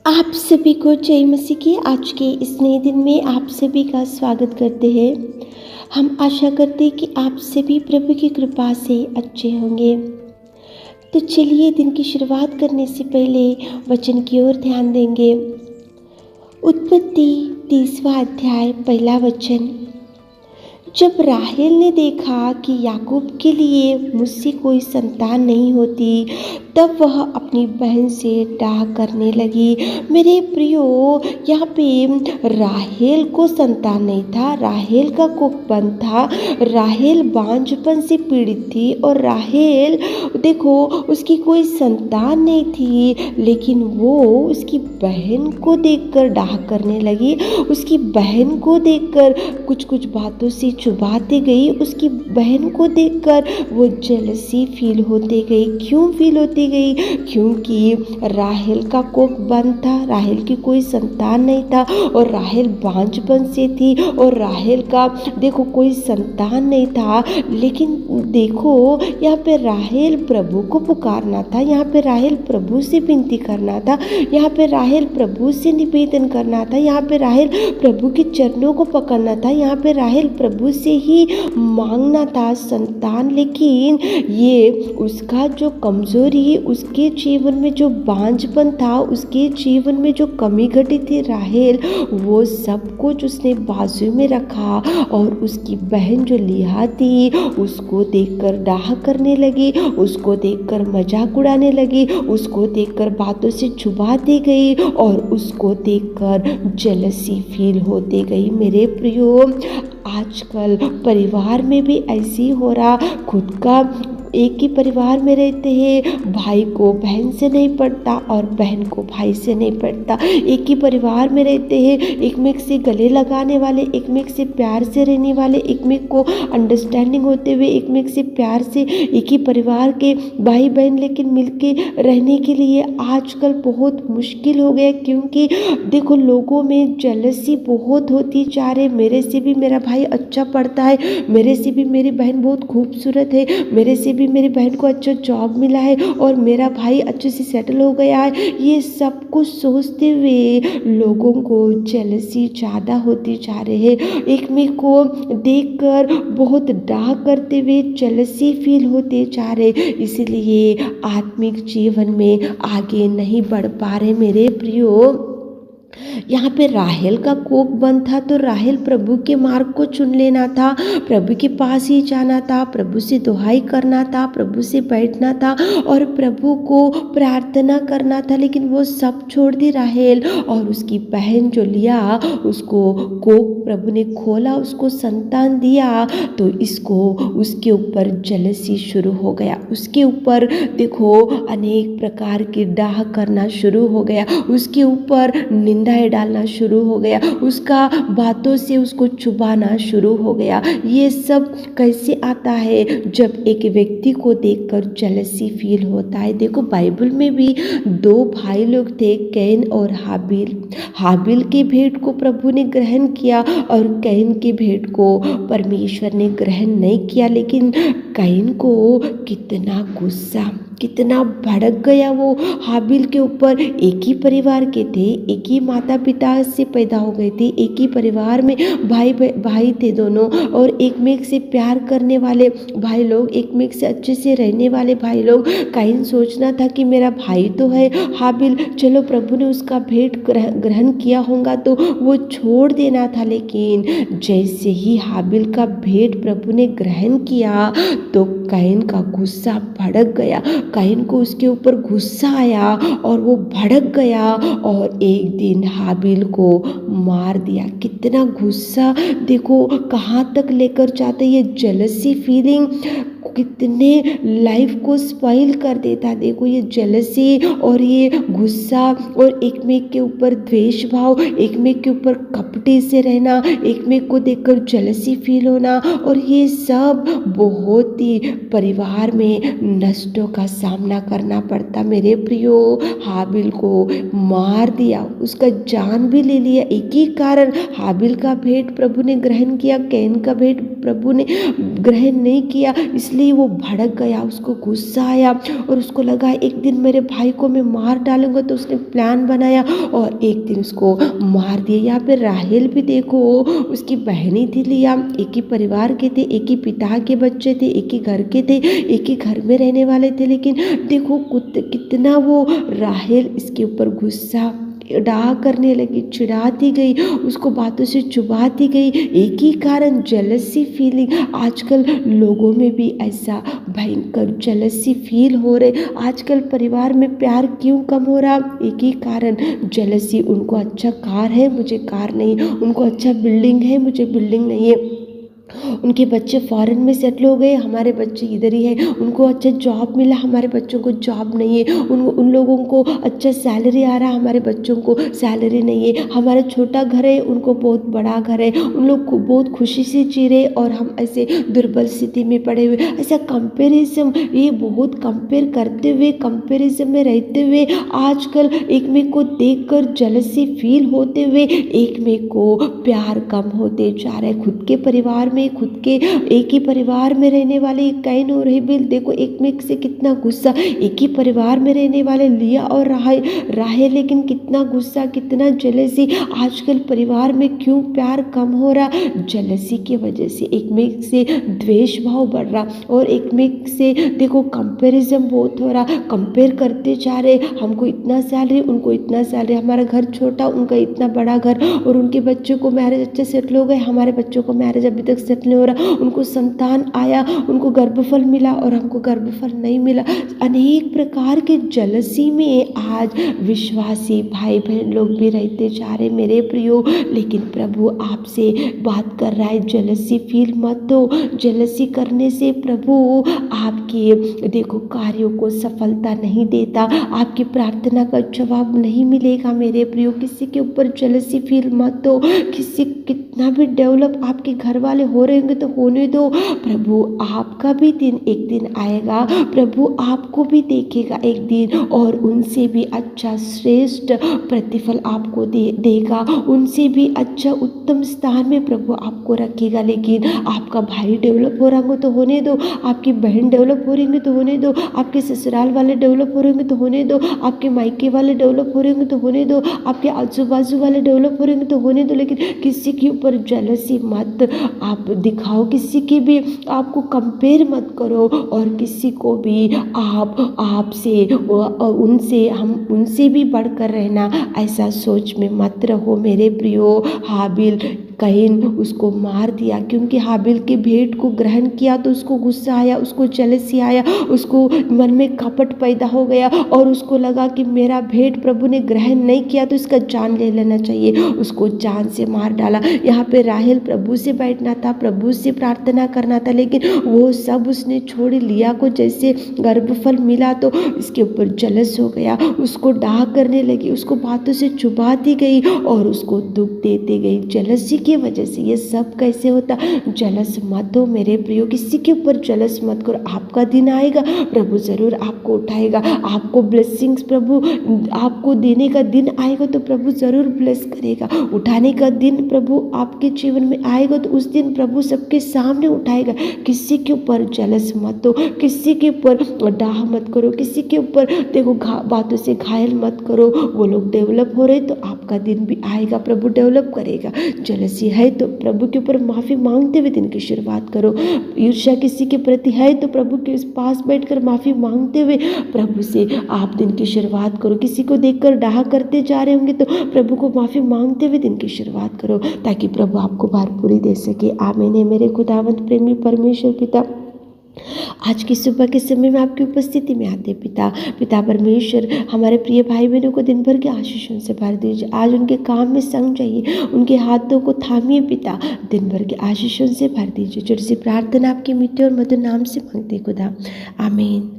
आप सभी को जय मसीह की आज के इस नए दिन में आप सभी का स्वागत करते हैं। हम आशा करते हैं कि आप सभी प्रभु की कृपा से अच्छे होंगे। तो चलिए दिन की शुरुआत करने से पहले वचन की ओर ध्यान देंगे। उत्पत्ति 30वां अध्याय पहला वचन। जब राहेल ने देखा कि याकूब के लिए मुझसे कोई संतान नहीं होती, तब वह अपनी बहन से डाह करने लगी। मेरे प्रियो, यहाँ पे राहेल को संतान नहीं था, राहेल का कुखपन था। राहेल बांझपन से पीड़ित थी और राहेल देखो उसकी कोई संतान नहीं थी, लेकिन वो उसकी बहन को देखकर डाह करने लगी। उसकी बहन को देखकर कुछ कुछ बातों से चुभाते गई। उसकी बहन को देखकर वो जेलसी फील होते गई। क्यों फील होती गई? क्योंकि राहेल का कोख बंद था, राहेल की कोई संतान नहीं था और राहेल बांझपन से थी और राहेल का देखो कोई संतान नहीं था। लेकिन देखो यहाँ पे राहेल प्रभु को पुकारना था, यहाँ पे राहेल प्रभु से विनती करना था, यहाँ पे राहेल प्रभु से निवेदन करना था, यहाँ पे राहेल प्रभु के चरणों को पकड़ना था, यहाँ पे राहेल प्रभु से ही मांगना था संतान। लेकिन ये उसका जो कमजोरी, उसके जीवन में जो बांझपन था, उसके जीवन में जो कमी घटी थी राहेल, वो सब कुछ उसने बाजू में रखा और उसकी बहन जो लिहा थी उसको देखकर डाह करने लगी, उसको देखकर मजाक उड़ाने लगी, उसको देखकर बातों से छुपाती गई और उसको देखकर जेलसी फील होती गई। मेरे प्रियो, आजकल परिवार में भी ऐसी हो रहा। खुद का एक ही परिवार में रहते हैं, भाई को बहन से नहीं पड़ता और बहन को भाई से नहीं पड़ता। एक ही परिवार में रहते हैं, एक में से गले लगाने वाले, एक में से प्यार से रहने वाले, एक में को अंडरस्टैंडिंग होते हुए एक में से प्यार से एक ही परिवार के भाई बहन, लेकिन मिलके रहने के लिए आजकल बहुत मुश्किल हो गया। क्योंकि देखो लोगों में जेलसी बहुत होती जा रही। मेरे से भी मेरा भाई अच्छा पढ़ता है, मेरे से भी मेरी बहन बहुत खूबसूरत है, मेरे से भी मेरी बहन को अच्छा जॉब मिला है और मेरा भाई अच्छे से सेटल हो गया है। ये सब कुछ सोचते हुए लोगों को जेलसी ज़्यादा होती जा रही है। एक में को देखकर बहुत डाह करते हुए जेलसी फील होते जा रहे, इसलिए आत्मिक जीवन में आगे नहीं बढ़ पा रहे। मेरे प्रियो, यहाँ पे राहेल का कोख बंद था तो राहेल प्रभु के मार्ग को चुन लेना था, प्रभु के पास ही जाना था, प्रभु से दुहाई करना था, प्रभु से बैठना था और प्रभु को प्रार्थना करना था। लेकिन वो सब छोड़ दी राहेल और उसकी बहन जो लिया, उसको कोख प्रभु ने खोला, उसको संतान दिया, तो इसको उसके ऊपर जेलसी शुरू हो गया। उसके ऊपर देखो अनेक प्रकार की डाह करना शुरू हो गया, उसके ऊपर निंदाएं डालना शुरू हो गया, उसका बातों से उसको चुभाना शुरू हो गया। ये सब कैसे आता है? जब एक व्यक्ति को देखकर जेलसी फील होता है। देखो बाइबल में भी दो भाई लोग थे, कैन और हाबिल। हाबिल के भेंट को प्रभु ने ग्रहण किया और कैन के भेंट को परमेश्वर ने ग्रहण नहीं किया। लेकिन कैन को कितना गुस्सा, कितना भड़क गया वो हाबिल के ऊपर। एक ही परिवार के थे, एक ही माता पिता से पैदा हो गए थे, एक ही परिवार में भाई थे दोनों, और एक में से प्यार करने वाले भाई लोग, एक में से अच्छे से रहने वाले भाई लोग। कैन सोचना था कि मेरा भाई तो है हाबिल, चलो प्रभु ने उसका भेंट ग्रहण किया होगा तो वो छोड़ देना था। लेकिन जैसे ही हाबिल का भेंट प्रभु ने ग्रहण किया तो कैन का गुस्सा भड़क गया। कैन को उसके ऊपर गुस्सा आया और वो भड़क गया और एक दिन हाबिल को मार दिया। कितना गुस्सा देखो कहाँ तक लेकर जाते ये जेलसी फीलिंग, कितने लाइफ को स्पॉइल कर देता। देखो ये जेलसी और ये गुस्सा और एक में के ऊपर द्वेष भाव, एक में के ऊपर कपटी से रहना, एक में को देखकर जेलसी फील होना, और ये सब बहुत ही परिवार में नष्टों का सामना करना पड़ता। मेरे प्रियो, हाबिल को मार दिया, उसका जान भी ले लिया। एक ही कारण, हाबिल का भेंट प्रभु ने ग्रहण किया, कैन का भेंट प्रभु ने ग्रहण नहीं किया, इसलिए वो भड़क गया, उसको गुस्सा आया और उसको लगा एक दिन मेरे भाई को मैं मार डालूंगा। तो उसने प्लान बनाया और एक दिन उसको मार दिया। यहाँ पे राहेल भी देखो, उसकी बहनी थी लिया, एक ही परिवार के थे, एक ही पिता के बच्चे थे, एक ही घर के थे, एक ही घर में रहने वाले थे, लेकिन देखो कितना वो राहेल इसके ऊपर गुस्सा डाह करने लगी, चिढ़ाती गई, उसको बातों से चुभाती गई। एक ही कारण, जेलसी फीलिंग। आजकल लोगों में भी ऐसा भयंकर जेलसी फील हो रहे। आजकल परिवार में प्यार क्यों कम हो रहा? एक ही कारण, जेलसी। उनको अच्छा कार है, मुझे कार नहीं, उनको अच्छा बिल्डिंग है, मुझे बिल्डिंग नहीं है, उनके बच्चे फॉरेन में सेटल हो गए, हमारे बच्चे इधर ही हैं, उनको अच्छा जॉब मिला, हमारे बच्चों को जॉब नहीं है, उन लोगों को अच्छा सैलरी आ रहा, हमारे बच्चों को सैलरी नहीं है, हमारा छोटा घर है, उनको बहुत बड़ा घर है, उन लोग को बहुत खुशी से जी रहे और हम ऐसे दुर्बल स्थिति में पड़े हुए। ऐसा कंपेरिजन, ये बहुत कंपेयर करते हुए, कंपेरिजन में रहते हुए, आजकल एक में को देखकर जेलसी फील होते हुए एक में को प्यार कम होते जा रहे। खुद के परिवार में, खुद के एक ही परिवार में रहने वाले कैन और हेबेल, देखो एक में से कितना गुस्सा। एक ही परिवार में रहने वाले लिया और राहेल, लेकिन कितना गुस्सा, कितना जेलसी। आजकल परिवार में क्यों प्यार कम हो रहा? जेलसी की वजह से। एक में से द्वेष भाव बढ़ रहा और एक में से देखो कंपैरिजन बहुत हो रहा। कंपेयर करते जा रहे, हमको इतना सैलरी, उनको इतना सैलरी, हमारा घर छोटा, उनका इतना बड़ा घर, और उनके बच्चों को मैरिज अच्छे सेटल हो गए, हमारे बच्चों को मैरिज अभी तक सेटल नहीं हो रहा, उनको संतान आया, उनको गर्भफल मिला और हमको गर्भफल नहीं मिला। अनेक प्रकार के जेलसी में आज विश्वासी भाई बहन लोग भी रहते जा रहे मेरे प्रियो। लेकिन प्रभु आपसे बात कर रहा है, जेलसी फील मत दो। जेलसी करने से प्रभु आपके देखो कार्यों को सफलता नहीं देता, आपकी प्रार्थना का जवाब नहीं मिलेगा मेरे प्रियो। किसी के ऊपर जेलसी फील मत दो। किसी कितना भी डेवलप आपके घर वाले हो रहे होंगे तो होने दो। प्रभु आपका भी दिन एक दिन आएगा, प्रभु आपको भी देखेगा एक दिन और उनसे भी अच्छा श्रेष्ठ प्रतिफल आपको देगा, उनसे भी अच्छा उत्तम स्थान में प्रभु आपको रखेगा। लेकिन आपका भाई डेवलप हो रहा हो तो होने दो, आपकी बहन डेवलप हो रही होंगे तो होने दो, आपके ससुराल वाले डेवलप हो रहे होंगे तो होने दो, आपके मायके वाले डेवलप हो रहे होंगे तो होने दो, आपके आजू बाजू वाले डेवलप हो रहे होंगे तो होने दो। लेकिन किसी के ऊपर जेलसी मत आप दिखाओ, किसी की भी आपको कंपेयर मत करो और किसी को भी आपसे और उनसे हम उनसे भी बढ़कर रहना ऐसा सोच में मत रहो मेरे प्रियो। हाबिल कैन उसको मार दिया क्योंकि हाबिल के भेंट को ग्रहण किया तो उसको गुस्सा आया, उसको जेलसी आया, उसको मन में कपट पैदा हो गया और उसको लगा कि मेरा भेंट प्रभु ने ग्रहण नहीं किया तो इसका जान ले लेना चाहिए। उसको जान से मार डाला। यहाँ पे राहेल प्रभु से बैठना था, प्रभु से प्रार्थना करना था, लेकिन वो सब उसने छोड़ लिया। को जैसे गर्भफल मिला तो इसके ऊपर जलस हो गया, उसको डाह करने लगी, उसको बातों से चुभाती गई और उसको दुख देती गई। जेलसी की वजह से ये सब कैसे होता? जलस मत हो मेरे प्रियो, किसी के ऊपर जलस मत करो। आपका दिन आएगा, प्रभु जरूर आपको उठाएगा, आपको ब्लेसिंग्स प्रभु आपको देने का दिन आएगा तो प्रभु जरूर ब्लेस करेगा। उठाने का दिन प्रभु आपके जीवन में आएगा तो उस दिन प्रभु सबके सामने उठाएगा। किसी के ऊपर जलस मत हो, किसी के ऊपर डाह मत करो, किसी के ऊपर देखो बातों से घायल मत करो। वो लोग डेवलप हो रहे तो आपका दिन भी आएगा, प्रभु डेवलप करेगा। जेलसी है तो प्रभु के ऊपर माफ़ी मांगते हुए दिन की शुरुआत करो। ईर्ष्या किसी के प्रति है तो प्रभु के पास बैठकर माफ़ी मांगते हुए प्रभु से आप दिन की शुरुआत करो। किसी को देखकर डाह करते जा रहे होंगे तो प्रभु को माफ़ी मांगते हुए दिन की शुरुआत करो ताकि प्रभु आपको भरपूरी दे सके। आमीन है मेरे खुदावंत प्रेमी परमेश्वर पिता। आज की सुबह के समय में आपकी उपस्थिति में आते पिता परमेश्वर हमारे प्रिय भाई बहनों को दिन भर के आशीषों से भर दीजिए। आज उनके काम में संग चाहिए, उनके हाथों को थामिए पिता, दिन भर के आशीषों से भर दीजिए। छोटी सी प्रार्थना आपके मीठे और मधुर नाम से मांगते खुदा, आमीन।